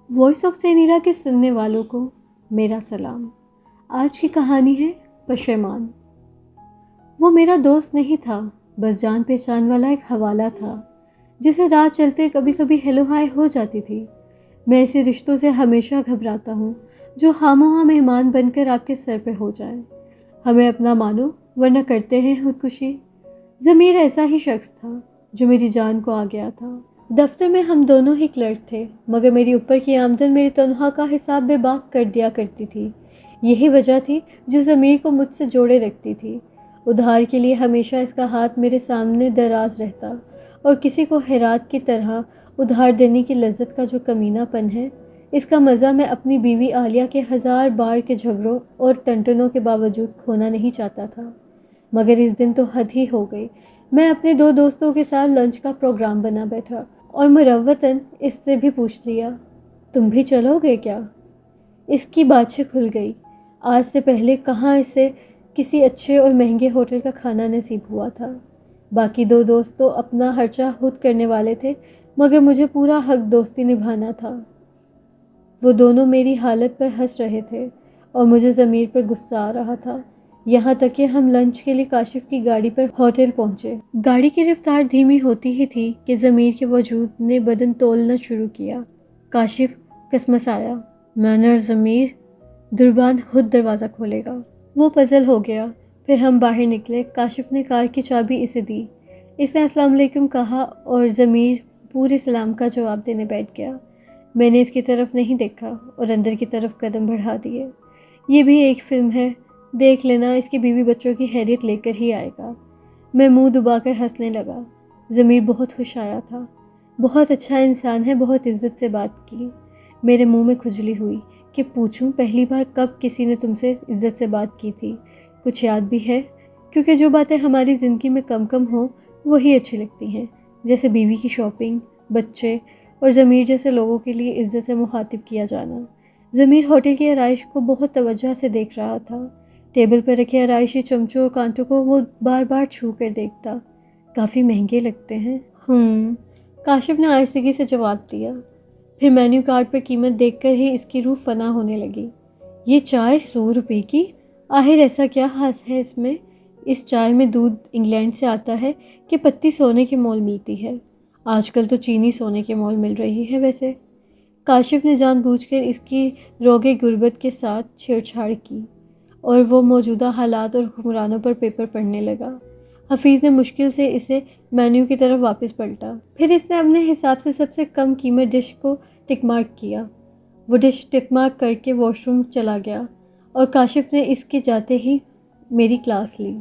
Voice of سینیرا کے سننے والوں کو میرا سلام۔ آج کی کہانی ہے پشیمان۔ وہ میرا دوست نہیں تھا، بس جان پہچان والا ایک حوالہ تھا جسے راہ چلتے کبھی کبھی ہیلو ہائے ہو جاتی تھی۔ میں ایسے رشتوں سے ہمیشہ گھبراتا ہوں جو خامخواہ مہمان بن کر آپ کے سر پہ ہو جائیں۔ ہمیں اپنا مانو ورنہ کرتے ہیں خودکشی۔ ضمیر ایسا ہی شخص تھا جو میری جان کو آ گیا تھا۔ دفتر میں ہم دونوں ہی کلرک تھے، مگر میری اوپر کی آمدن میری تنخواہ کا حساب بے باک کر دیا کرتی تھی۔ یہی وجہ تھی جو ضمیر کو مجھ سے جوڑے رکھتی تھی۔ ادھار کے لیے ہمیشہ اس کا ہاتھ میرے سامنے دراز رہتا، اور کسی کو خیرات کی طرح ادھار دینے کی لذت کا جو کمینہ پن ہے، اس کا مزہ میں اپنی بیوی عالیہ کے 1000 بار کے جھگڑوں اور ٹنٹنوں کے باوجود کھونا نہیں چاہتا تھا۔ مگر اس دن تو حد ہی ہو گئی۔ میں اپنے 2 دوستوں کے ساتھ لنچ کا پروگرام بنا بیٹھا اور مروتاً اس سے بھی پوچھ لیا، تم بھی چلو گے کیا؟ اس کی باتیں کھل گئی۔ آج سے پہلے کہاں اسے کسی اچھے اور مہنگے ہوٹل کا کھانا نصیب ہوا تھا۔ باقی 2 دوست تو اپنا خرچہ خود کرنے والے تھے، مگر مجھے پورا حق دوستی نبھانا تھا۔ وہ دونوں میری حالت پر ہنس رہے تھے اور مجھے ضمیر پر غصہ آ رہا تھا، یہاں تک کہ ہم لنچ کے لیے کاشف کی گاڑی پر ہوٹل پہنچے۔ گاڑی کی رفتار دھیمی ہوتی ہی تھی کہ ضمیر کے وجود نے بدن تولنا شروع کیا۔ کاشف کسمسایا، مینر ضمیر، دربان خود دروازہ کھولے گا۔ وہ پزل ہو گیا۔ پھر ہم باہر نکلے۔ کاشف نے کار کی چابی اسے دی۔ اس نے السلام علیکم کہا اور ضمیر پورے سلام کا جواب دینے بیٹھ گیا۔ میں نے اس کی طرف نہیں دیکھا اور اندر کی طرف قدم بڑھا دیے۔ یہ بھی ایک فلم ہے، دیکھ لینا، اس کی بیوی بچوں کی خیریت لے کر ہی آئے گا۔ میں منہ دبا کر ہنسنے لگا۔ ضمیر بہت خوش آیا تھا۔ بہت اچھا انسان ہے، بہت عزت سے بات کی۔ میرے منہ میں کھجلی ہوئی کہ پوچھوں پہلی بار کب کسی نے تم سے عزت سے بات کی تھی؟ کچھ یاد بھی ہے؟ کیونکہ جو باتیں ہماری زندگی میں کم کم ہوں وہی اچھی لگتی ہیں، جیسے بیوی کی شاپنگ، بچے اور ضمیر جیسے لوگوں کے لیے عزت سے مخاطب کیا جانا۔ ضمیر ہوٹل کی آرائش کو بہت توجہ سے دیکھ رہا تھا۔ ٹیبل پر رکھے آرائشی چمچوں اور کانٹوں کو وہ بار بار چھو کر دیکھتا۔ کافی مہنگے لگتے ہیں۔ کاشف نے آہستگی سے جواب دیا۔ پھر مینیو کارڈ پر قیمت دیکھ کر ہی اس کی روح فنا ہونے لگی۔ یہ چائے 100 روپے کی؟ آخر ایسا کیا خاص ہے اس میں؟ اس چائے میں دودھ انگلینڈ سے آتا ہے کہ پتی سونے کے مول ملتی ہے؟ آج کل تو چینی سونے کے مول مل رہی ہے ویسے۔ کاشف نے جان بوجھ کر اس کی روغے غربت کے ساتھ چھیڑ چھاڑ کی اور وہ موجودہ حالات اور حکمرانوں پر پیپر پڑھنے لگا۔ حفیظ نے مشکل سے اسے مینیو کی طرف واپس پلٹا۔ پھر اس نے اپنے حساب سے سب سے کم قیمت ڈش کو ٹک مارک کیا۔ وہ ڈش ٹک مارک کر کے واش روم چلا گیا اور کاشف نے اس کے جاتے ہی میری کلاس لی۔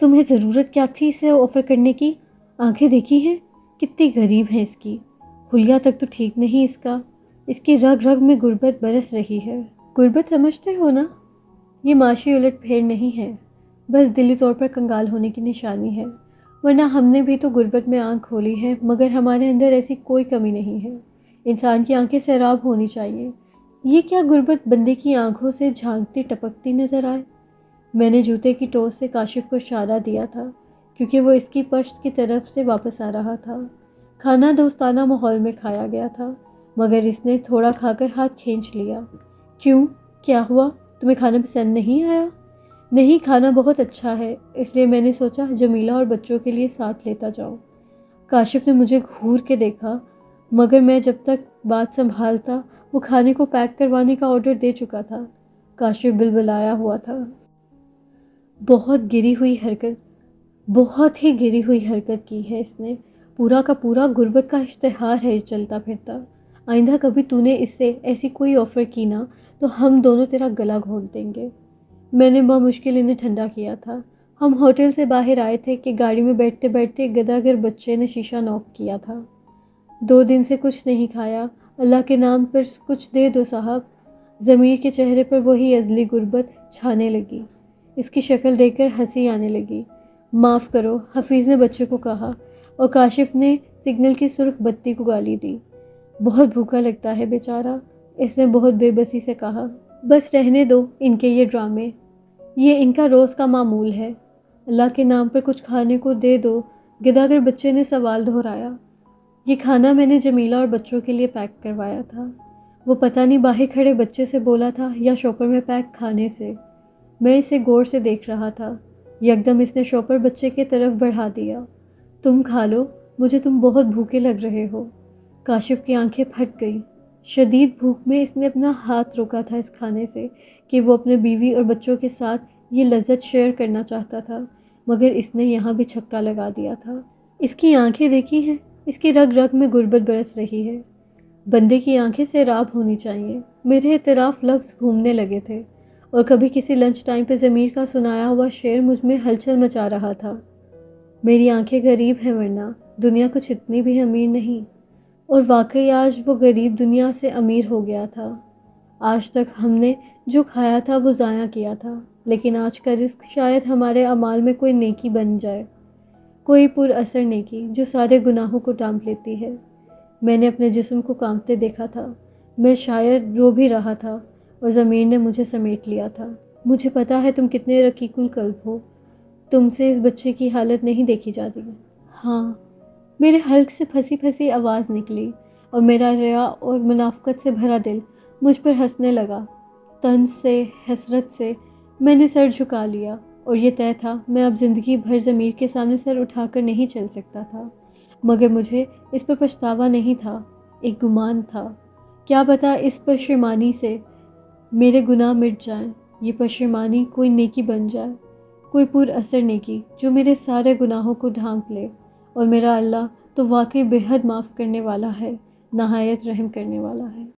تمہیں ضرورت کیا تھی اسے آفر کرنے کی؟ آنکھیں دیکھی ہیں کتنی غریب ہیں اس کی؟ حلیہ تک تو ٹھیک نہیں اس کا۔ اس کی رگ رگ میں غربت برس رہی ہے۔ غربت سمجھتے ہو نا؟ یہ معاشی الٹ پھیر نہیں ہے، بس دلی طور پر کنگال ہونے کی نشانی ہے۔ ورنہ ہم نے بھی تو غربت میں آنکھ کھولی ہے، مگر ہمارے اندر ایسی کوئی کمی نہیں ہے۔ انسان کی آنکھیں سیراب ہونی چاہیے۔ یہ کیا غربت بندے کی آنکھوں سے جھانکتی ٹپکتی نظر آئے؟ میں نے جوتے کی ٹوس سے کاشف کو اشارہ دیا تھا کیونکہ وہ اس کی پشت کی طرف سے واپس آ رہا تھا۔ کھانا دوستانہ ماحول میں کھایا گیا تھا، مگر اس نے تھوڑا کھا کر ہاتھ کھینچ لیا۔ کیوں؟ کیا ہوا؟ تمہیں کھانا پسند نہیں آیا؟ نہیں، کھانا بہت اچھا ہے، اس لیے میں نے سوچا جمیلہ اور بچوں کے لیے ساتھ لیتا جاؤں۔ کاشف نے مجھے گھور کے دیکھا، مگر میں جب تک بات سنبھالتا وہ کھانے کو پیک کروانے کا آرڈر دے چکا تھا۔ کاشف بلبلایا ہوا تھا۔ بہت گری ہوئی حرکت، بہت ہی گری ہوئی حرکت کی ہے اس نے۔ پورا کا پورا غربت کا اشتہار ہے چلتا پھرتا۔ آئندہ کبھی تو نے اس سے ایسی کوئی آفر کی نا تو ہم دونوں تیرا گلا گھونٹ دیں گے۔ میں نے بمشکل انہیں ٹھنڈا کیا تھا۔ ہم ہوٹل سے باہر آئے تھے کہ گاڑی میں بیٹھتے بیٹھتے گداگر بچے نے شیشہ نوک کیا تھا۔ 2 دن سے کچھ نہیں کھایا، اللہ کے نام پر کچھ دے دو صاحب۔ ضمیر کے چہرے پر وہی ازلی غربت چھانے لگی۔ اس کی شکل دیکھ کر ہنسی آنے لگی۔ معاف کرو، حفیظ نے بچے کو کہا اور کاشف نے سگنل کی سرخ بتی کو گالی دی۔ بہت بھوکا لگتا ہے بیچارہ، اس نے بہت بے بسی سے کہا۔ بس رہنے دو ان کے یہ ڈرامے، یہ ان کا روز کا معمول ہے۔ اللہ کے نام پر کچھ کھانے کو دے دو، گداگر بچے نے سوال دہرایا۔ یہ کھانا میں نے جمیلہ اور بچوں کے لیے پیک کروایا تھا۔ وہ پتہ نہیں باہر کھڑے بچے سے بولا تھا یا شاپر میں پیک کھانے سے۔ میں اسے غور سے دیکھ رہا تھا۔ یکدم اس نے شاپر بچے کی طرف بڑھا دیا۔ تم کھا لو، مجھے تم بہت بھوکے لگ رہے ہو۔ کاشف کی آنکھیں پھٹ گئی۔ شدید بھوک میں اس نے اپنا ہاتھ روکا تھا اس کھانے سے کہ وہ اپنے بیوی اور بچوں کے ساتھ یہ لذت شیئر کرنا چاہتا تھا، مگر اس نے یہاں بھی چھکا لگا دیا تھا۔ اس کی آنکھیں دیکھی ہیں، اس کی رگ رگ میں غربت برس رہی ہے۔ بندے کی آنکھیں سیراب ہونی چاہیے۔ میرے اعتراف لفظ گھومنے لگے تھے اور کبھی کسی لنچ ٹائم پہ ضمیر کا سنایا ہوا شعر مجھ میں ہلچل مچا رہا تھا۔ میری آنکھیں غریب ہیں ورنہ دنیا کچھ اتنی بھی امیر نہیں۔ اور واقعی آج وہ غریب دنیا سے امیر ہو گیا تھا۔ آج تک ہم نے جو کھایا تھا وہ ضائع کیا تھا، لیکن آج کا رزق شاید ہمارے اعمال میں کوئی نیکی بن جائے، کوئی پر اثر نیکی جو سارے گناہوں کو ڈھانپ لیتی ہے۔ میں نے اپنے جسم کو کانپتے دیکھا تھا۔ میں شاید رو بھی رہا تھا اور ضمیر نے مجھے سمیٹ لیا تھا۔ مجھے پتا ہے تم کتنے رقیق القلب ہو، تم سے اس بچے کی حالت نہیں دیکھی جاتی۔ ہاں، میرے حلق سے پھنسی پھنسی آواز نکلی اور میرا ریا اور منافقت سے بھرا دل مجھ پر ہنسنے لگا۔ طنز سے، حسرت سے میں نے سر جھکا لیا اور یہ طے تھا میں اب زندگی بھر ضمیر کے سامنے سر اٹھا کر نہیں چل سکتا تھا، مگر مجھے اس پر پچھتاوا نہیں تھا، ایک گمان تھا۔ کیا پتا اس پشیمانی سے میرے گناہ مٹ جائیں، یہ پشیمانی کوئی نیکی بن جائے، کوئی پر اثر نیکی جو میرے سارے گناہوں کو ڈھانپ لے۔ اور میرا اللہ تو واقعی بے حد معاف کرنے والا ہے، نہایت رحم کرنے والا ہے۔